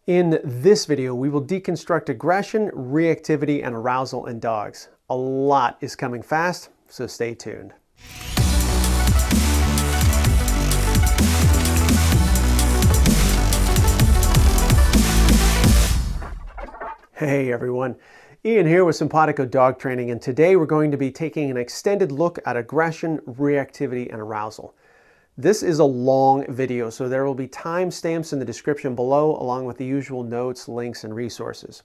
In this video, we will deconstruct aggression, reactivity, and arousal in dogs. A lot is coming fast, so stay tuned. Hey everyone, Ian here with Simpawtico Dog Training, and today we're going to be taking an extended look at aggression, reactivity, and arousal. This is a long video, so there will be timestamps in the description below, along with the usual notes, links, and resources.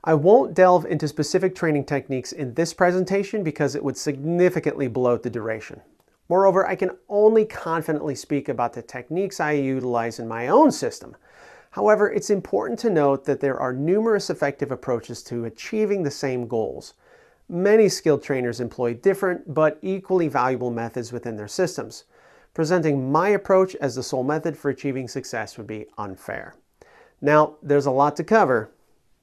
I won't delve into specific training techniques in this presentation because it would significantly bloat the duration. Moreover, I can only confidently speak about the techniques I utilize in my own system. However, it's important to note that there are numerous effective approaches to achieving the same goals. Many skilled trainers employ different but equally valuable methods within their systems. Presenting my approach as the sole method for achieving success would be unfair. Now, there's a lot to cover,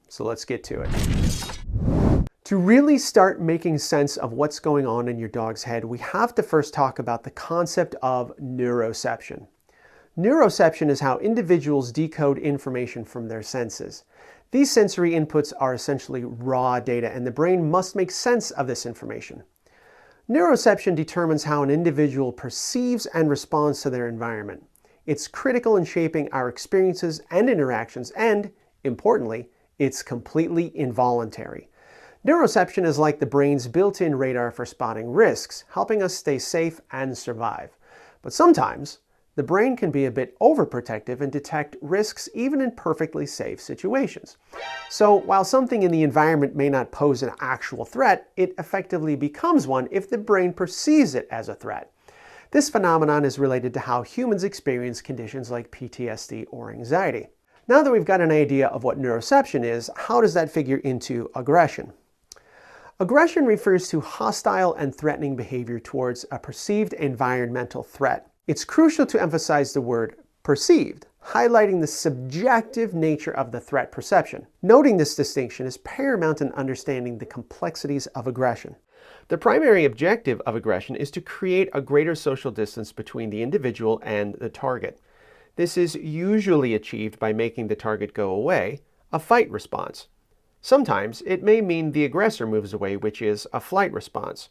so let's get to it. To really start making sense of what's going on in your dog's head, we have to first talk about the concept of neuroception. Neuroception is how individuals decode information from their senses. These sensory inputs are essentially raw data, and the brain must make sense of this information. Neuroception determines how an individual perceives and responds to their environment. It's critical in shaping our experiences and interactions, and, importantly, it's completely involuntary. Neuroception is like the brain's built-in radar for spotting risks, helping us stay safe and survive. But sometimes, the brain can be a bit overprotective and detect risks even in perfectly safe situations. So while something in the environment may not pose an actual threat, it effectively becomes one if the brain perceives it as a threat. This phenomenon is related to how humans experience conditions like PTSD or anxiety. Now that we've got an idea of what neuroception is, how does that figure into aggression? Aggression refers to hostile and threatening behavior towards a perceived environmental threat. It's crucial to emphasize the word perceived, highlighting the subjective nature of the threat perception. Noting this distinction is paramount in understanding the complexities of aggression. The primary objective of aggression is to create a greater social distance between the individual and the target. This is usually achieved by making the target go away, a fight response. Sometimes it may mean the aggressor moves away, which is a flight response.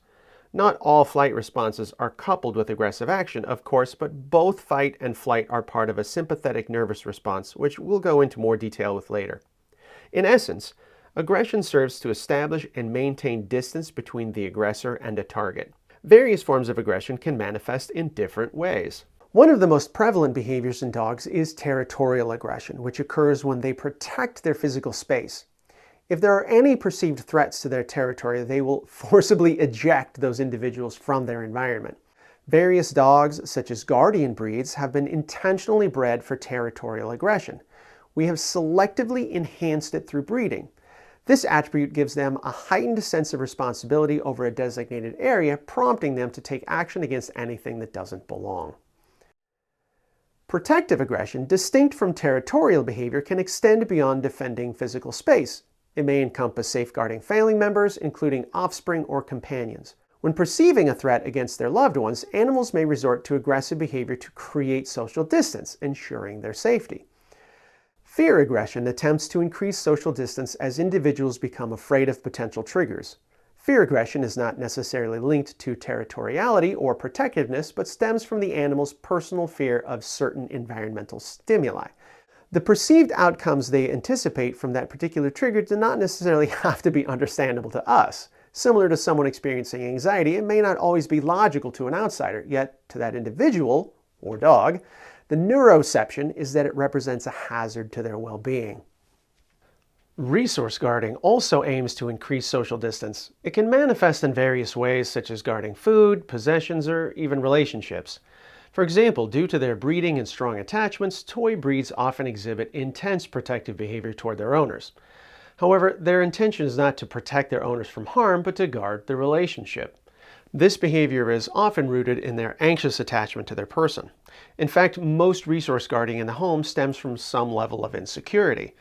Not all flight responses are coupled with aggressive action, of course, but both fight and flight are part of a sympathetic nervous response, which we'll go into more detail with later. In essence, aggression serves to establish and maintain distance between the aggressor and a target. Various forms of aggression can manifest in different ways. One of the most prevalent behaviors in dogs is territorial aggression, which occurs when they protect their physical space. If there are any perceived threats to their territory, they will forcibly eject those individuals from their environment. Various dogs, such as guardian breeds, have been intentionally bred for territorial aggression. We have selectively enhanced it through breeding. This attribute gives them a heightened sense of responsibility over a designated area, prompting them to take action against anything that doesn't belong. Protective aggression, distinct from territorial behavior, can extend beyond defending physical space. It may encompass safeguarding family members, including offspring or companions. When perceiving a threat against their loved ones, animals may resort to aggressive behavior to create social distance, ensuring their safety. Fear aggression attempts to increase social distance as individuals become afraid of potential triggers. Fear aggression is not necessarily linked to territoriality or protectiveness, but stems from the animal's personal fear of certain environmental stimuli. The perceived outcomes they anticipate from that particular trigger do not necessarily have to be understandable to us. Similar to someone experiencing anxiety, it may not always be logical to an outsider, yet to that individual, or dog, the neuroception is that it represents a hazard to their well-being. Resource guarding also aims to increase social distance. It can manifest in various ways, such as guarding food, possessions, or even relationships. For example, due to their breeding and strong attachments, toy breeds often exhibit intense protective behavior toward their owners. However, their intention is not to protect their owners from harm, but to guard the relationship. This behavior is often rooted in their anxious attachment to their person. In fact, most resource guarding in the home stems from some level of insecurity.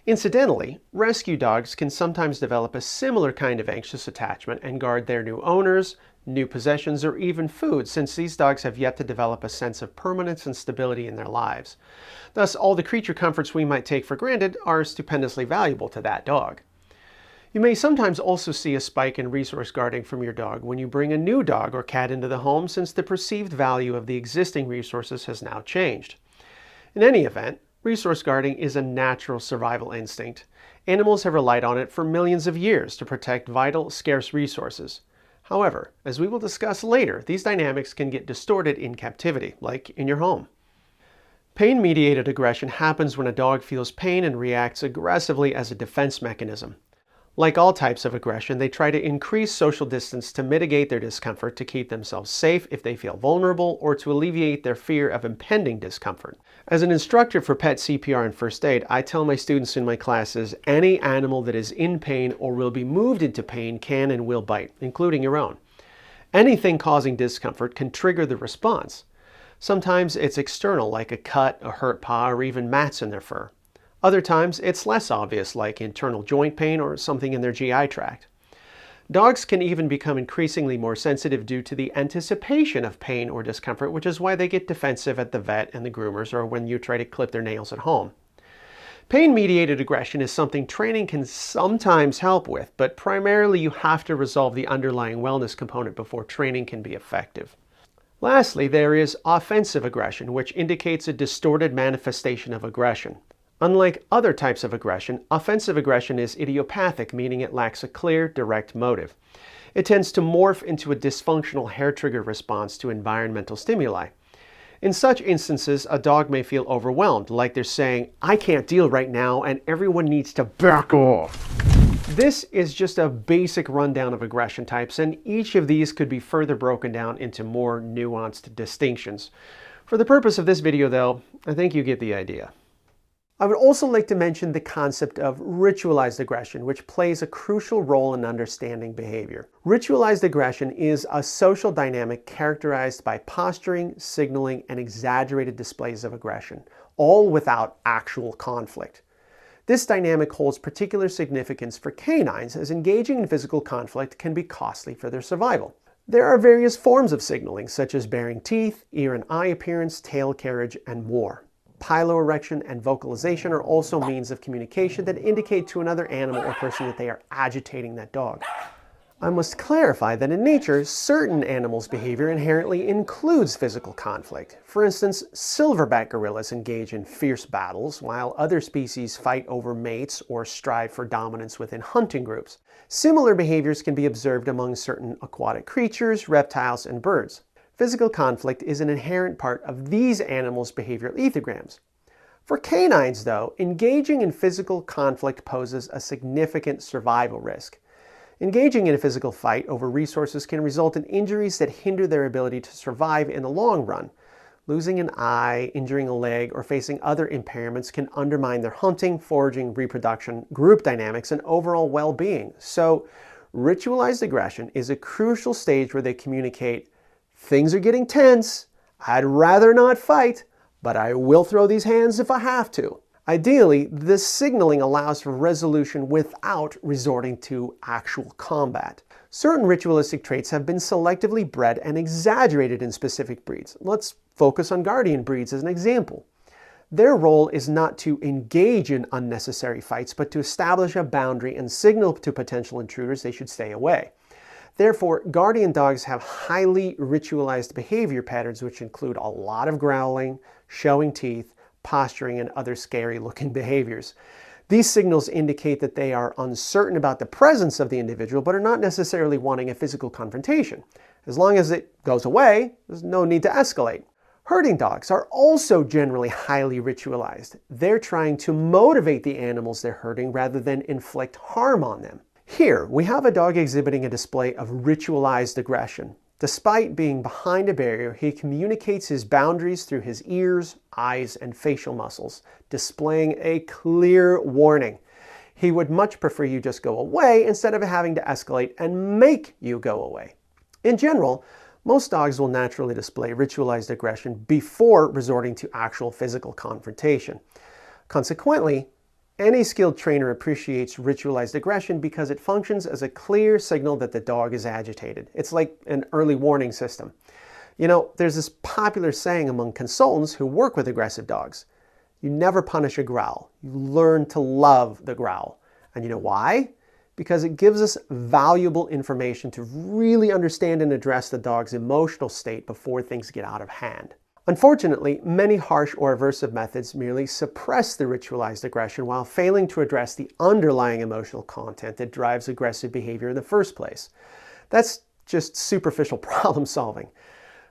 Incidentally, rescue dogs can sometimes develop a similar kind of anxious attachment and guard their new owners, new possessions, or even food, since these dogs have yet to develop a sense of permanence and stability in their lives. Thus, all the creature comforts we might take for granted are stupendously valuable to that dog. You may sometimes also see a spike in resource guarding from your dog when you bring a new dog or cat into the home, since the perceived value of the existing resources has now changed. In any event, resource guarding is a natural survival instinct. Animals have relied on it for millions of years to protect vital, scarce resources. However, as we will discuss later, these dynamics can get distorted in captivity, like in your home. Pain-mediated aggression happens when a dog feels pain and reacts aggressively as a defense mechanism. Like all types of aggression, they try to increase social distance to mitigate their discomfort, to keep themselves safe if they feel vulnerable, or to alleviate their fear of impending discomfort. As an instructor for pet CPR and first aid, I tell my students in my classes, any animal that is in pain or will be moved into pain can and will bite, including your own. Anything causing discomfort can trigger the response. Sometimes it's external, like a cut, a hurt paw, or even mats in their fur. Other times, it's less obvious, like internal joint pain or something in their GI tract. Dogs can even become increasingly more sensitive due to the anticipation of pain or discomfort, which is why they get defensive at the vet and the groomers, or when you try to clip their nails at home. Pain-mediated aggression is something training can sometimes help with, but primarily you have to resolve the underlying wellness component before training can be effective. Lastly, there is offensive aggression, which indicates a distorted manifestation of aggression. Unlike other types of aggression, offensive aggression is idiopathic, meaning it lacks a clear, direct motive. It tends to morph into a dysfunctional hair-trigger response to environmental stimuli. In such instances, a dog may feel overwhelmed, like they're saying, "I can't deal right now, and everyone needs to back off." This is just a basic rundown of aggression types, and each of these could be further broken down into more nuanced distinctions. For the purpose of this video, though, I think you get the idea. I would also like to mention the concept of ritualized aggression, which plays a crucial role in understanding behavior. Ritualized aggression is a social dynamic characterized by posturing, signaling, and exaggerated displays of aggression, all without actual conflict. This dynamic holds particular significance for canines, as engaging in physical conflict can be costly for their survival. There are various forms of signaling, such as baring teeth, ear and eye appearance, tail carriage, and more. Piloerection and vocalization are also means of communication that indicate to another animal or person that they are agitating that dog. I must clarify that in nature, certain animals' behavior inherently includes physical conflict. For instance, silverback gorillas engage in fierce battles, while other species fight over mates or strive for dominance within hunting groups. Similar behaviors can be observed among certain aquatic creatures, reptiles, and birds. Physical conflict is an inherent part of these animals' behavioral ethograms. For canines, though, engaging in physical conflict poses a significant survival risk. Engaging in a physical fight over resources can result in injuries that hinder their ability to survive in the long run. Losing an eye, injuring a leg, or facing other impairments can undermine their hunting, foraging, reproduction, group dynamics, and overall well-being. So, ritualized aggression is a crucial stage where they communicate, "Things are getting tense. I'd rather not fight, but I will throw these hands if I have to." Ideally, this signaling allows for resolution without resorting to actual combat. Certain ritualistic traits have been selectively bred and exaggerated in specific breeds. Let's focus on guardian breeds as an example. Their role is not to engage in unnecessary fights, but to establish a boundary and signal to potential intruders they should stay away. Therefore, guardian dogs have highly ritualized behavior patterns, which include a lot of growling, showing teeth, posturing, and other scary-looking behaviors. These signals indicate that they are uncertain about the presence of the individual, but are not necessarily wanting a physical confrontation. As long as it goes away, there's no need to escalate. Herding dogs are also generally highly ritualized. They're trying to motivate the animals they're herding rather than inflict harm on them. Here, we have a dog exhibiting a display of ritualized aggression. Despite being behind a barrier, he communicates his boundaries through his ears, eyes, and facial muscles, displaying a clear warning. He would much prefer you just go away instead of having to escalate and make you go away. In general, most dogs will naturally display ritualized aggression before resorting to actual physical confrontation. Consequently, Any skilled trainer appreciates ritualized aggression because it functions as a clear signal that the dog is agitated. It's like an early warning system. You know, there's this popular saying among consultants who work with aggressive dogs: you never punish a growl, you learn to love the growl. And you know why? Because it gives us valuable information to really understand and address the dog's emotional state before things get out of hand. Unfortunately, many harsh or aversive methods merely suppress the ritualized aggression while failing to address the underlying emotional content that drives aggressive behavior in the first place. That's just superficial problem solving.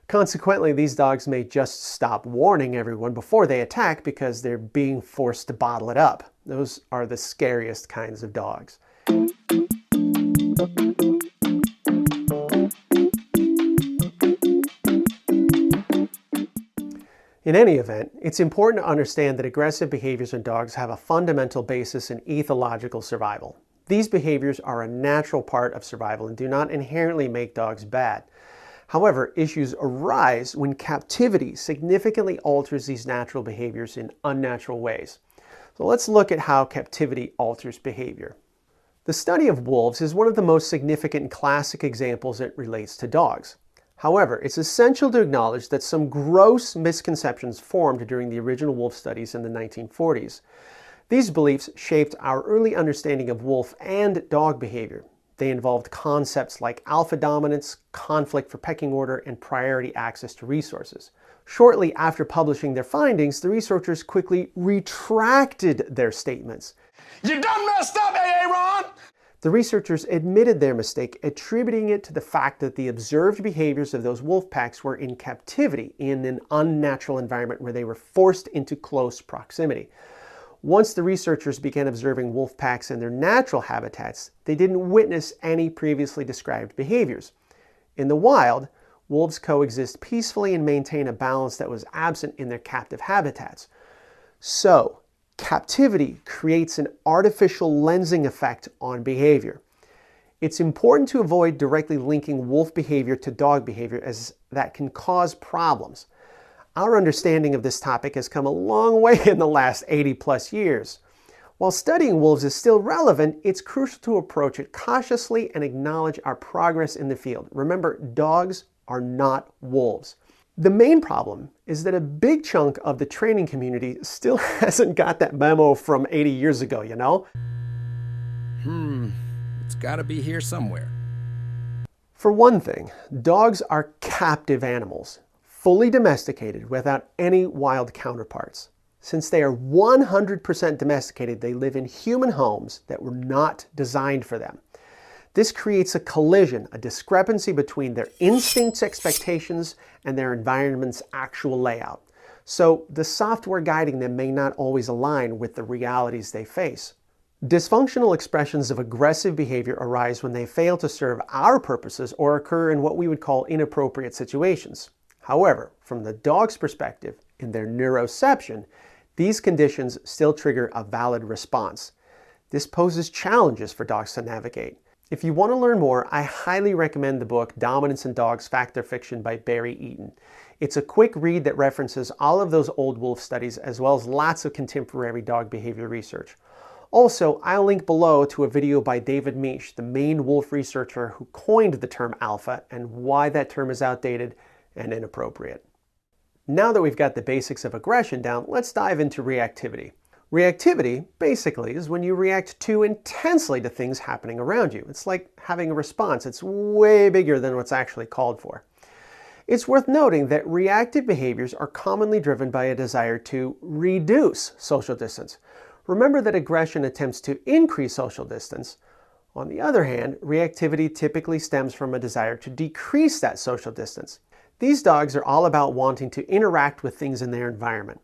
Consequently, these dogs may just stop warning everyone before they attack because they're being forced to bottle it up. Those are the scariest kinds of dogs. In any event, it's important to understand that aggressive behaviors in dogs have a fundamental basis in ethological survival. These behaviors are a natural part of survival and do not inherently make dogs bad. However, issues arise when captivity significantly alters these natural behaviors in unnatural ways. So let's look at how captivity alters behavior. The study of wolves is one of the most significant and classic examples that relates to dogs. However, it's essential to acknowledge that some gross misconceptions formed during the original wolf studies in the 1940s. These beliefs shaped our early understanding of wolf and dog behavior. They involved concepts like alpha dominance, conflict for pecking order, and priority access to resources. Shortly after publishing their findings, the researchers quickly retracted their statements. You done messed up, Aaron! The researchers admitted their mistake, attributing it to the fact that the observed behaviors of those wolf packs were in captivity, in an unnatural environment where they were forced into close proximity. Once the researchers began observing wolf packs in their natural habitats, they didn't witness any previously described behaviors. In the wild, wolves coexist peacefully and maintain a balance that was absent in their captive habitats. So, captivity creates an artificial lensing effect on behavior. It's important to avoid directly linking wolf behavior to dog behavior, as that can cause problems. Our understanding of this topic has come a long way in the last 80+ years. While studying wolves is still relevant, it's crucial to approach it cautiously and acknowledge our progress in the field. Remember, dogs are not wolves. The main problem is that a big chunk of the training community still hasn't got that memo from 80 years ago, you know? It's gotta be here somewhere. For one thing, dogs are captive animals, fully domesticated without any wild counterparts. Since they are 100% domesticated, they live in human homes that were not designed for them. This creates a collision, a discrepancy between their instincts, expectations, and their environment's actual layout. So the software guiding them may not always align with the realities they face. Dysfunctional expressions of aggressive behavior arise when they fail to serve our purposes or occur in what we would call inappropriate situations. However, from the dog's perspective, in their neuroception, these conditions still trigger a valid response. This poses challenges for dogs to navigate. If you want to learn more, I highly recommend the book Dominance in Dogs, Fact or Fiction by Barry Eaton. It's a quick read that references all of those old wolf studies as well as lots of contemporary dog behavior research. Also, I'll link below to a video by David Mech, the main wolf researcher who coined the term alpha and why that term is outdated and inappropriate. Now that we've got the basics of aggression down, let's dive into reactivity. Reactivity, basically, is when you react too intensely to things happening around you. It's like having a response. It's way bigger than what's actually called for. It's worth noting that reactive behaviors are commonly driven by a desire to reduce social distance. Remember that aggression attempts to increase social distance. On the other hand, reactivity typically stems from a desire to decrease that social distance. These dogs are all about wanting to interact with things in their environment.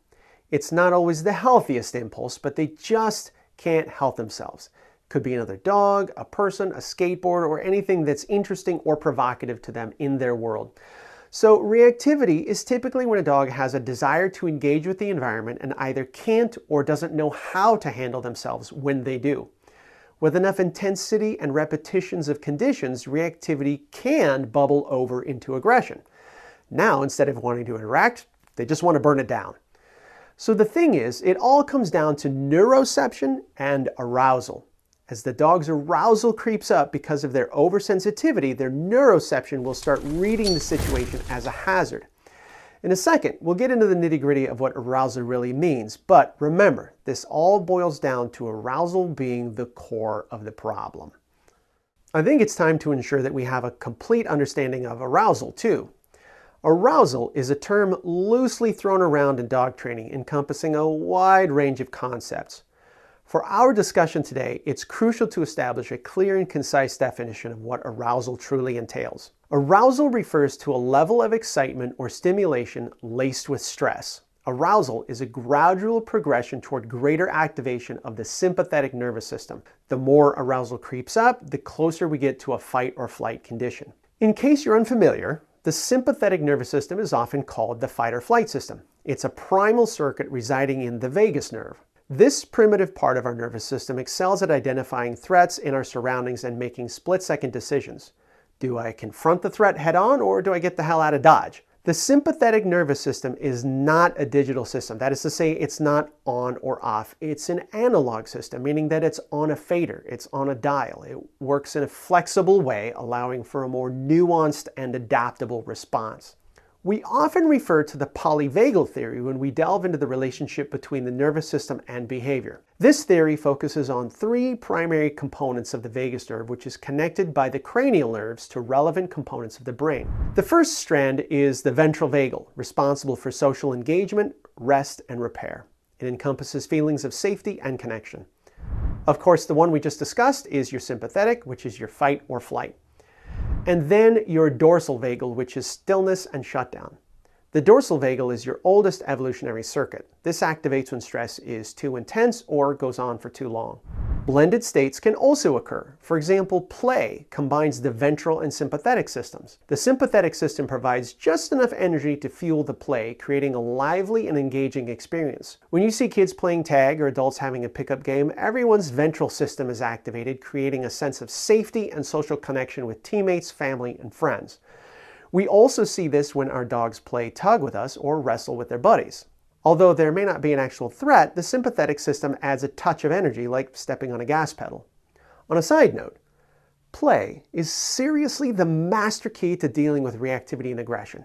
It's not always the healthiest impulse, but they just can't help themselves. Could be another dog, a person, a skateboard, or anything that's interesting or provocative to them in their world. So reactivity is typically when a dog has a desire to engage with the environment and either can't or doesn't know how to handle themselves when they do. With enough intensity and repetitions of conditions, reactivity can bubble over into aggression. Now, instead of wanting to interact, they just want to burn it down. So the thing is, it all comes down to neuroception and arousal. As the dog's arousal creeps up because of their oversensitivity, their neuroception will start reading the situation as a hazard. In a second, we'll get into the nitty-gritty of what arousal really means, but remember, this all boils down to arousal being the core of the problem. I think it's time to ensure that we have a complete understanding of arousal too. Arousal is a term loosely thrown around in dog training, encompassing a wide range of concepts. For our discussion today, it's crucial to establish a clear and concise definition of what arousal truly entails. Arousal refers to a level of excitement or stimulation laced with stress. Arousal is a gradual progression toward greater activation of the sympathetic nervous system. The more arousal creeps up, the closer we get to a fight or flight condition. In case you're unfamiliar, the sympathetic nervous system is often called the fight or flight system. It's a primal circuit residing in the vagus nerve. This primitive part of our nervous system excels at identifying threats in our surroundings and making split-second decisions. Do I confront the threat head-on, or do I get the hell out of Dodge? The sympathetic nervous system is not a digital system. That is to say, it's not on or off. It's an analog system, meaning that it's on a fader, it's on a dial. It works in a flexible way, allowing for a more nuanced and adaptable response. We often refer to the Polyvagal Theory when we delve into the relationship between the nervous system and behavior. This theory focuses on three primary components of the vagus nerve, which is connected by the cranial nerves to relevant components of the brain. The first strand is the ventral vagal, responsible for social engagement, rest, and repair. It encompasses feelings of safety and connection. Of course, the one we just discussed is your sympathetic, which is your fight or flight. And then your dorsal vagal, which is stillness and shutdown. The dorsal vagal is your oldest evolutionary circuit. This activates when stress is too intense or goes on for too long. Blended states can also occur. For example, play combines the ventral and sympathetic systems. The sympathetic system provides just enough energy to fuel the play, creating a lively and engaging experience. When you see kids playing tag or adults having a pickup game, everyone's ventral system is activated, creating a sense of safety and social connection with teammates, family, and friends. We also see this when our dogs play tug with us or wrestle with their buddies. Although there may not be an actual threat, the sympathetic system adds a touch of energy, like stepping on a gas pedal. On a side note, play is seriously the master key to dealing with reactivity and aggression.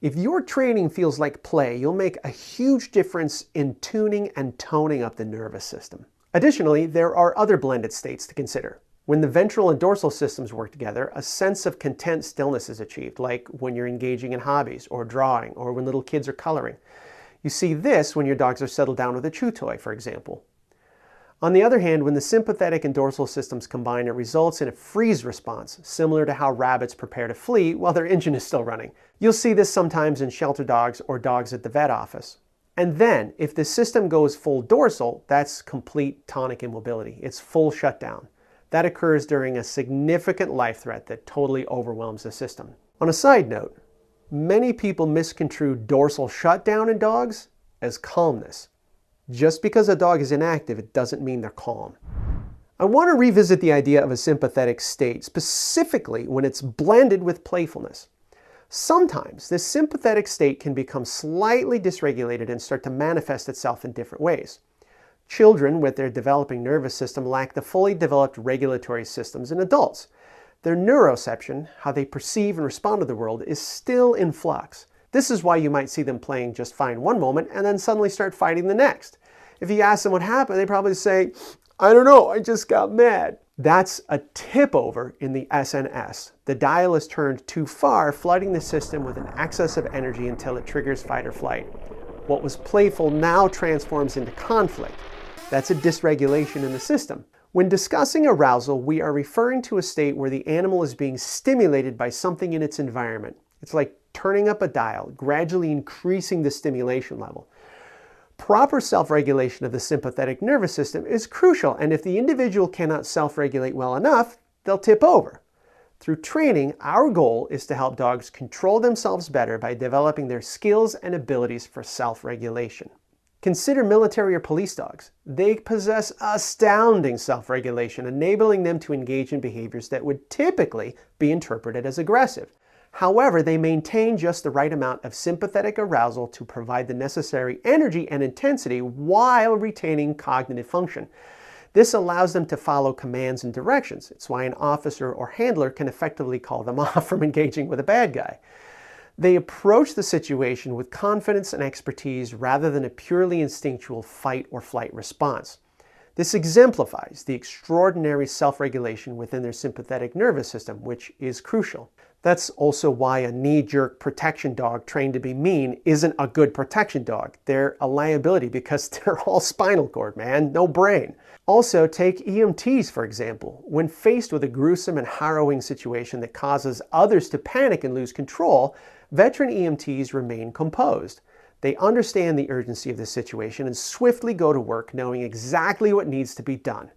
If your training feels like play, you'll make a huge difference in tuning and toning up the nervous system. Additionally, there are other blended states to consider. When the ventral and dorsal systems work together, a sense of content stillness is achieved, like when you're engaging in hobbies or drawing or when little kids are coloring. You see this when your dogs are settled down with a chew toy, for example. On the other hand, when the sympathetic and dorsal systems combine, it results in a freeze response, similar to how rabbits prepare to flee while their engine is still running. You'll see this sometimes in shelter dogs or dogs at the vet office. And then, if the system goes full dorsal, that's complete tonic immobility. It's full shutdown. That occurs during a significant life threat that totally overwhelms the system. On a side note, many people misconstrue dorsal shutdown in dogs as calmness. Just because a dog is inactive, it doesn't mean they're calm. I want to revisit the idea of a sympathetic state, specifically when it's blended with playfulness. Sometimes this sympathetic state can become slightly dysregulated and start to manifest itself in different ways. Children with their developing nervous system lack the fully developed regulatory systems in adults. Their neuroception, how they perceive and respond to the world, is still in flux. This is why you might see them playing just fine one moment and then suddenly start fighting the next. If you ask them what happened, they probably say, "I don't know, I just got mad." That's a tip over in the SNS. The dial is turned too far, flooding the system with an excess of energy until it triggers fight or flight. What was playful now transforms into conflict. That's a dysregulation in the system. When discussing arousal, we are referring to a state where the animal is being stimulated by something in its environment. It's like turning up a dial, gradually increasing the stimulation level. Proper self-regulation of the sympathetic nervous system is crucial, and if the individual cannot self-regulate well enough, they'll tip over. Through training, our goal is to help dogs control themselves better by developing their skills and abilities for self-regulation. Consider military or police dogs. They possess astounding self-regulation, enabling them to engage in behaviors that would typically be interpreted as aggressive. However, they maintain just the right amount of sympathetic arousal to provide the necessary energy and intensity while retaining cognitive function. This allows them to follow commands and directions. It's why an officer or handler can effectively call them off from engaging with a bad guy. They approach the situation with confidence and expertise rather than a purely instinctual fight or flight response. This exemplifies the extraordinary self-regulation within their sympathetic nervous system, which is crucial. That's also why a knee-jerk protection dog trained to be mean isn't a good protection dog. They're a liability because they're all spinal cord, man, no brain. Also, take EMTs, for example. When faced with a gruesome and harrowing situation that causes others to panic and lose control, veteran EMTs remain composed. They understand the urgency of the situation and swiftly go to work knowing exactly what needs to be done.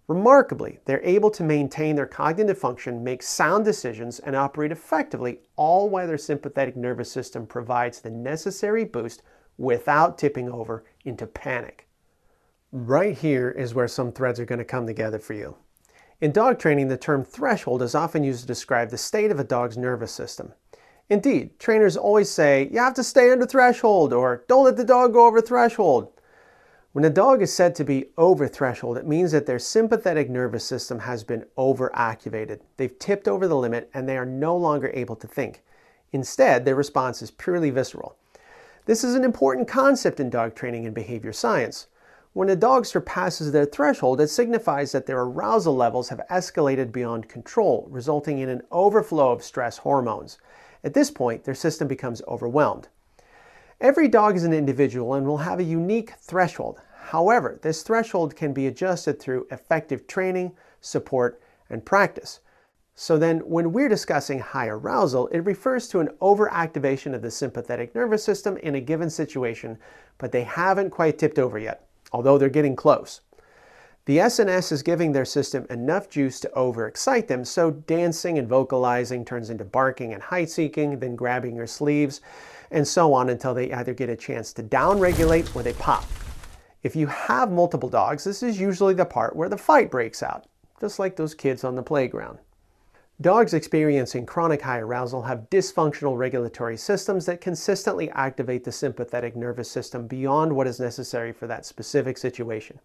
Remarkably, they're able to maintain their cognitive function, make sound decisions, and operate effectively, all while their sympathetic nervous system provides the necessary boost without tipping over into panic. Right here is where some threads are going to come together for you. In dog training, the term threshold is often used to describe the state of a dog's nervous system. Indeed, trainers always say, you have to stay under threshold, or don't let the dog go over threshold. When a dog is said to be over threshold, it means that their sympathetic nervous system has been overactivated. They've tipped over the limit and they are no longer able to think. Instead, their response is purely visceral. This is an important concept in dog training and behavior science. When a dog surpasses their threshold, it signifies that their arousal levels have escalated beyond control, resulting in an overflow of stress hormones. At this point, their system becomes overwhelmed. Every dog is an individual and will have a unique threshold. However, this threshold can be adjusted through effective training, support, and practice. So then, when we're discussing high arousal, it refers to an overactivation of the sympathetic nervous system in a given situation, but they haven't quite tipped over yet, although they're getting close. The SNS is giving their system enough juice to overexcite them, so dancing and vocalizing turns into barking and height-seeking, then grabbing your sleeves, and so on until they either get a chance to downregulate or they pop. If you have multiple dogs, this is usually the part where the fight breaks out, just like those kids on the playground. Dogs experiencing chronic high arousal have dysfunctional regulatory systems that consistently activate the sympathetic nervous system beyond what is necessary for that specific situation.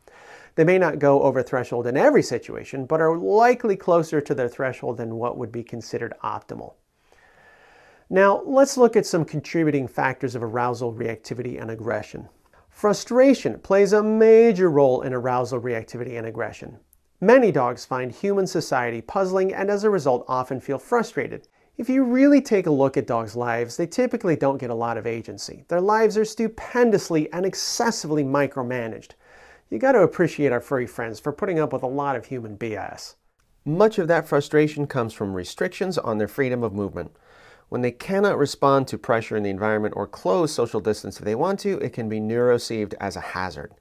They may not go over threshold in every situation, but are likely closer to their threshold than what would be considered optimal. Now, let's look at some contributing factors of arousal, reactivity, and aggression. Frustration plays a major role in arousal, reactivity, and aggression. Many dogs find human society puzzling and as a result often feel frustrated. If you really take a look at dogs' lives, they typically don't get a lot of agency. Their lives are stupendously and excessively micromanaged. You got to appreciate our furry friends for putting up with a lot of human BS. Much of that frustration comes from restrictions on their freedom of movement. When they cannot respond to pressure in the environment or close social distance if they want to, it can be neurosceived as a hazard.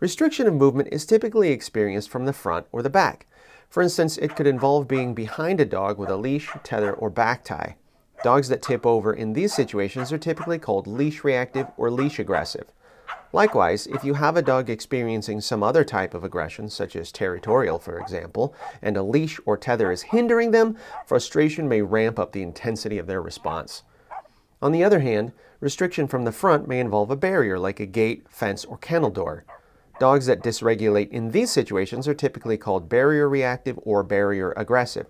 Restriction of movement is typically experienced from the front or the back. For instance, it could involve being behind a dog with a leash, tether, or back tie. Dogs that tip over in these situations are typically called leash reactive or leash aggressive. Likewise, if you have a dog experiencing some other type of aggression, such as territorial, for example, and a leash or tether is hindering them, frustration may ramp up the intensity of their response. On the other hand, restriction from the front may involve a barrier like a gate, fence, or kennel door. Dogs that dysregulate in these situations are typically called barrier reactive or barrier aggressive.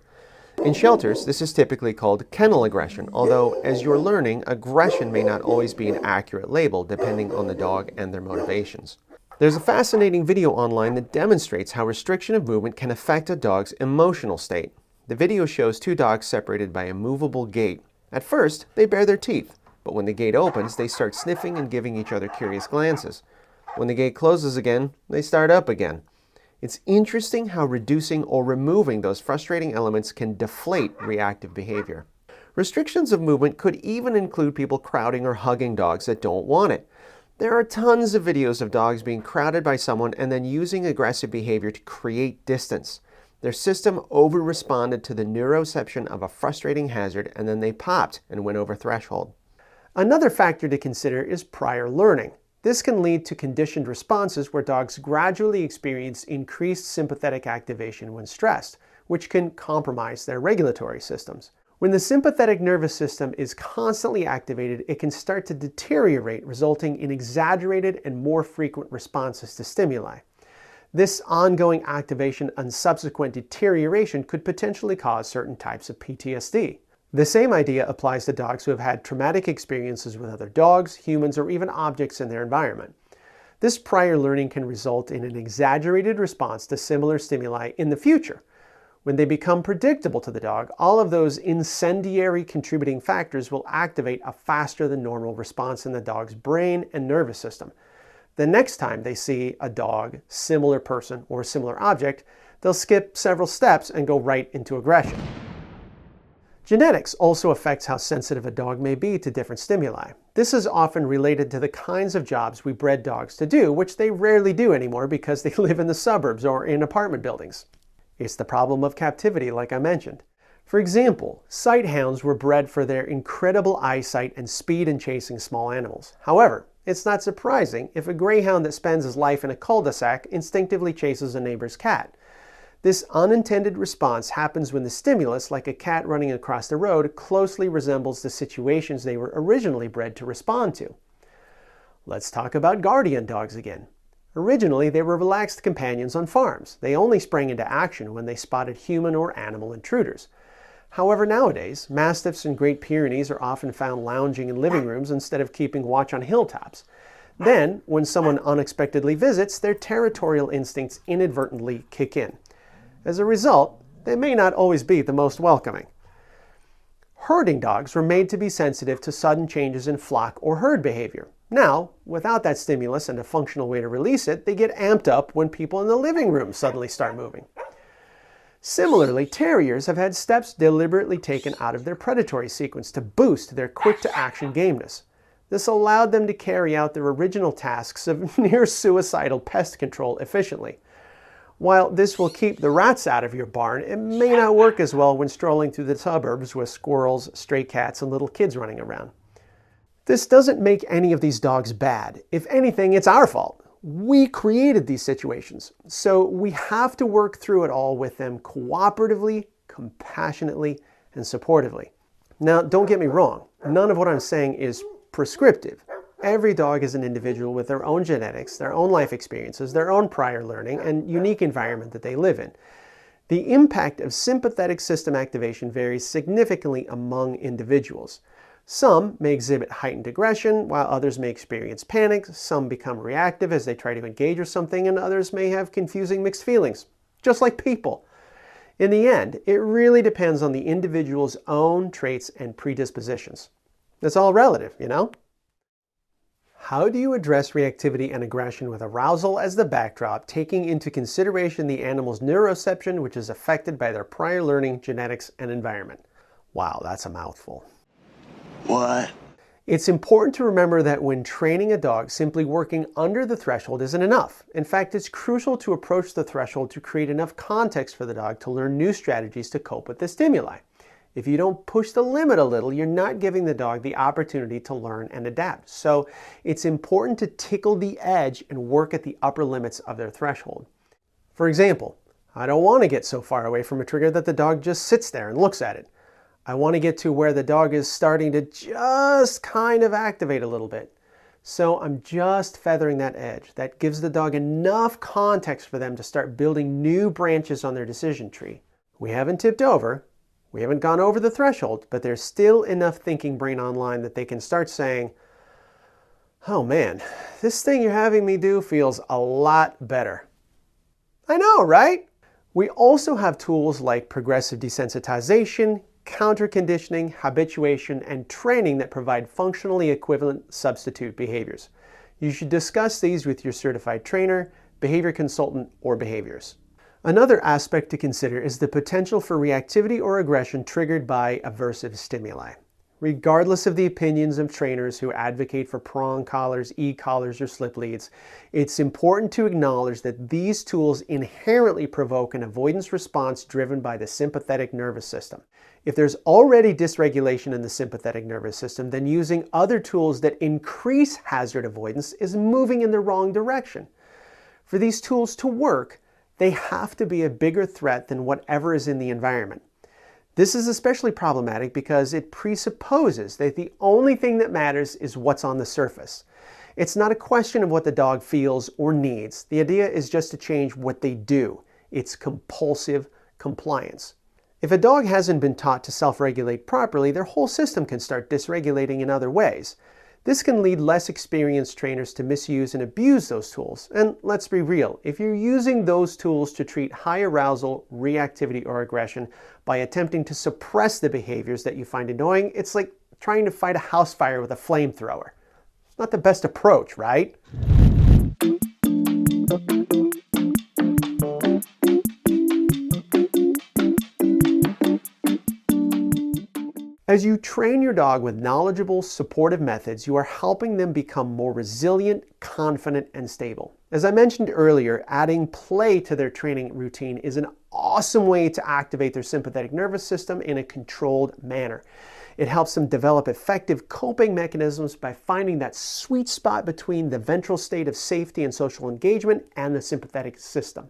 In shelters, this is typically called kennel aggression, although, as you're learning, aggression may not always be an accurate label depending on the dog and their motivations. There's a fascinating video online that demonstrates how restriction of movement can affect a dog's emotional state. The video shows two dogs separated by a movable gate. At first, they bare their teeth, but when the gate opens, they start sniffing and giving each other curious glances. When the gate closes again, they start up again. It's interesting how reducing or removing those frustrating elements can deflate reactive behavior. Restrictions of movement could even include people crowding or hugging dogs that don't want it. There are tons of videos of dogs being crowded by someone and then using aggressive behavior to create distance. Their system over-responded to the neuroception of a frustrating hazard and then they popped and went over threshold. Another factor to consider is prior learning. This can lead to conditioned responses where dogs gradually experience increased sympathetic activation when stressed, which can compromise their regulatory systems. When the sympathetic nervous system is constantly activated, it can start to deteriorate, resulting in exaggerated and more frequent responses to stimuli. This ongoing activation and subsequent deterioration could potentially cause certain types of PTSD. The same idea applies to dogs who have had traumatic experiences with other dogs, humans, or even objects in their environment. This prior learning can result in an exaggerated response to similar stimuli in the future. When they become predictable to the dog, all of those incendiary contributing factors will activate a faster than normal response in the dog's brain and nervous system. The next time they see a dog, similar person, or similar object, they'll skip several steps and go right into aggression. Genetics also affects how sensitive a dog may be to different stimuli. This is often related to the kinds of jobs we bred dogs to do, which they rarely do anymore because they live in the suburbs or in apartment buildings. It's the problem of captivity, like I mentioned. For example, sighthounds were bred for their incredible eyesight and speed in chasing small animals. However, it's not surprising if a greyhound that spends his life in a cul-de-sac instinctively chases a neighbor's cat. This unintended response happens when the stimulus, like a cat running across the road, closely resembles the situations they were originally bred to respond to. Let's talk about guardian dogs again. Originally, they were relaxed companions on farms. They only sprang into action when they spotted human or animal intruders. However, nowadays, Mastiffs and Great Pyrenees are often found lounging in living rooms instead of keeping watch on hilltops. Then, when someone unexpectedly visits, their territorial instincts inadvertently kick in. As a result, they may not always be the most welcoming. Herding dogs were made to be sensitive to sudden changes in flock or herd behavior. Now, without that stimulus and a functional way to release it, they get amped up when people in the living room suddenly start moving. Similarly, terriers have had steps deliberately taken out of their predatory sequence to boost their quick-to-action gameness. This allowed them to carry out their original tasks of near-suicidal pest control efficiently. While this will keep the rats out of your barn, it may not work as well when strolling through the suburbs with squirrels, stray cats, and little kids running around. This doesn't make any of these dogs bad. If anything, it's our fault. We created these situations, so we have to work through it all with them cooperatively, compassionately, and supportively. Now, don't get me wrong. None of what I'm saying is prescriptive. Every dog is an individual with their own genetics, their own life experiences, their own prior learning, and unique environment that they live in. The impact of sympathetic system activation varies significantly among individuals. Some may exhibit heightened aggression, while others may experience panic. Some become reactive as they try to engage with something, and others may have confusing mixed feelings, just like people. In the end, it really depends on the individual's own traits and predispositions. It's all relative, you know? How do you address reactivity and aggression with arousal as the backdrop, taking into consideration the animal's neuroception, which is affected by their prior learning, genetics, and environment? Wow, that's a mouthful. What? It's important to remember that when training a dog, simply working under the threshold isn't enough. In fact, it's crucial to approach the threshold to create enough context for the dog to learn new strategies to cope with the stimuli. If you don't push the limit a little, you're not giving the dog the opportunity to learn and adapt. So it's important to tickle the edge and work at the upper limits of their threshold. For example, I don't want to get so far away from a trigger that the dog just sits there and looks at it. I want to get to where the dog is starting to just kind of activate a little bit. So I'm just feathering that edge. That gives the dog enough context for them to start building new branches on their decision tree. We haven't tipped over. We haven't gone over the threshold, but there's still enough thinking brain online that they can start saying, oh man, this thing you're having me do feels a lot better. I know, right? We also have tools like progressive desensitization, counter-conditioning, habituation, and training that provide functionally equivalent substitute behaviors. You should discuss these with your certified trainer, behavior consultant, or behaviorist. Another aspect to consider is the potential for reactivity or aggression triggered by aversive stimuli. Regardless of the opinions of trainers who advocate for prong collars, e-collars, or slip leads, it's important to acknowledge that these tools inherently provoke an avoidance response driven by the sympathetic nervous system. If there's already dysregulation in the sympathetic nervous system, then using other tools that increase hazard avoidance is moving in the wrong direction. For these tools to work, they have to be a bigger threat than whatever is in the environment. This is especially problematic because it presupposes that the only thing that matters is what's on the surface. It's not a question of what the dog feels or needs. The idea is just to change what they do. It's compulsive compliance. If a dog hasn't been taught to self-regulate properly, their whole system can start dysregulating in other ways. This can lead less experienced trainers to misuse and abuse those tools. And let's be real, if you're using those tools to treat high arousal, reactivity, or aggression by attempting to suppress the behaviors that you find annoying, it's like trying to fight a house fire with a flamethrower. It's not the best approach, right? As you train your dog with knowledgeable, supportive methods, you are helping them become more resilient, confident, and stable. As I mentioned earlier, adding play to their training routine is an awesome way to activate their sympathetic nervous system in a controlled manner. It helps them develop effective coping mechanisms by finding that sweet spot between the ventral state of safety and social engagement and the sympathetic system.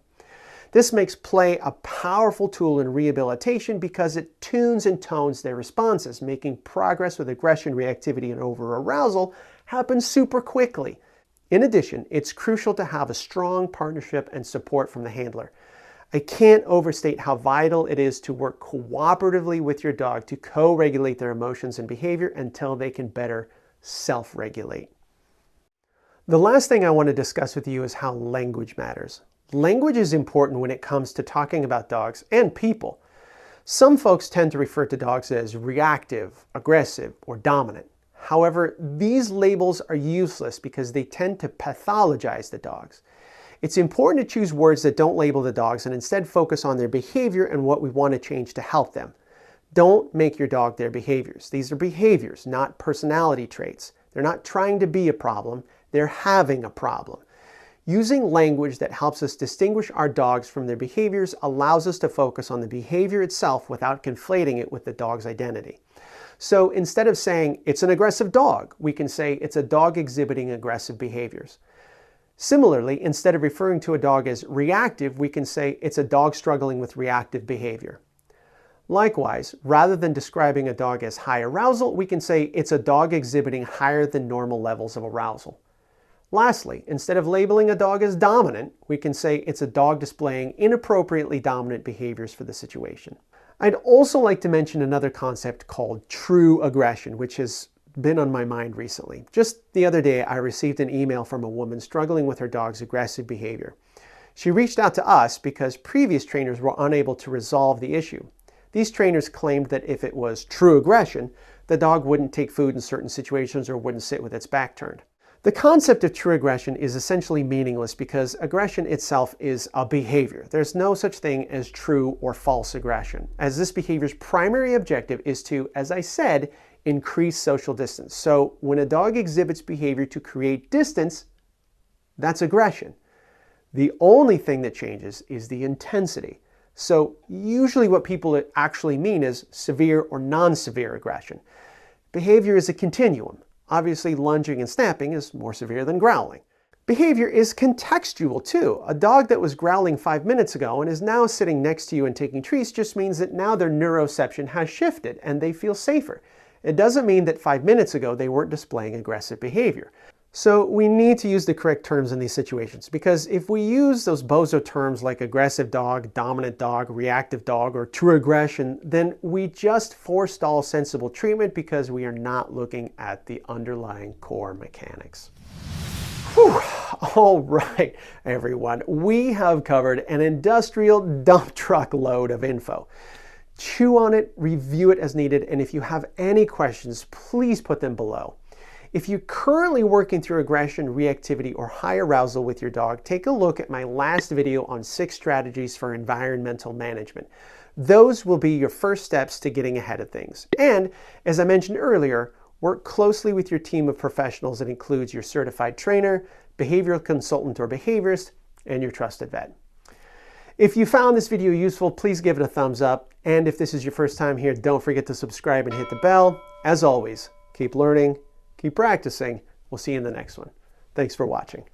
This makes play a powerful tool in rehabilitation because it tunes and tones their responses, making progress with aggression, reactivity, and over-arousal happen super quickly. In addition, it's crucial to have a strong partnership and support from the handler. I can't overstate how vital it is to work cooperatively with your dog to co-regulate their emotions and behavior until they can better self-regulate. The last thing I want to discuss with you is how language matters. Language is important when it comes to talking about dogs and people. Some folks tend to refer to dogs as reactive, aggressive, or dominant. However, these labels are useless because they tend to pathologize the dogs. It's important to choose words that don't label the dogs and instead focus on their behavior and what we want to change to help them. Don't make your dog their behaviors. These are behaviors, not personality traits. They're not trying to be a problem, they're having a problem. Using language that helps us distinguish our dogs from their behaviors allows us to focus on the behavior itself without conflating it with the dog's identity. So instead of saying, it's an aggressive dog, we can say it's a dog exhibiting aggressive behaviors. Similarly, instead of referring to a dog as reactive, we can say it's a dog struggling with reactive behavior. Likewise, rather than describing a dog as high arousal, we can say it's a dog exhibiting higher than normal levels of arousal. Lastly, instead of labeling a dog as dominant, we can say it's a dog displaying inappropriately dominant behaviors for the situation. I'd also like to mention another concept called true aggression, which has been on my mind recently. Just the other day, I received an email from a woman struggling with her dog's aggressive behavior. She reached out to us because previous trainers were unable to resolve the issue. These trainers claimed that if it was true aggression, the dog wouldn't take food in certain situations or wouldn't sit with its back turned. The concept of true aggression is essentially meaningless because aggression itself is a behavior. There's no such thing as true or false aggression, as this behavior's primary objective is to, as I said, increase social distance. So when a dog exhibits behavior to create distance, that's aggression. The only thing that changes is the intensity. So usually what people actually mean is severe or non-severe aggression. Behavior is a continuum. Obviously, lunging and snapping is more severe than growling. Behavior is contextual too. A dog that was growling 5 minutes ago and is now sitting next to you and taking treats just means that now their neuroception has shifted and they feel safer. It doesn't mean that 5 minutes ago they weren't displaying aggressive behavior. So we need to use the correct terms in these situations, because if we use those bozo terms like aggressive dog, dominant dog, reactive dog, or true aggression, then we just forestall sensible treatment because we are not looking at the underlying core mechanics. Whew. All right, everyone, we have covered an industrial dump truck load of info. Chew on it, review it as needed, and if you have any questions, please put them below. If you're currently working through aggression, reactivity, or high arousal with your dog, take a look at my last video on 6 strategies for environmental management. Those will be your first steps to getting ahead of things. And as I mentioned earlier, work closely with your team of professionals that includes your certified trainer, behavioral consultant or behaviorist, and your trusted vet. If you found this video useful, please give it a thumbs up. And if this is your first time here, don't forget to subscribe and hit the bell. As always, keep learning, keep practicing. We'll see you in the next one. Thanks for watching.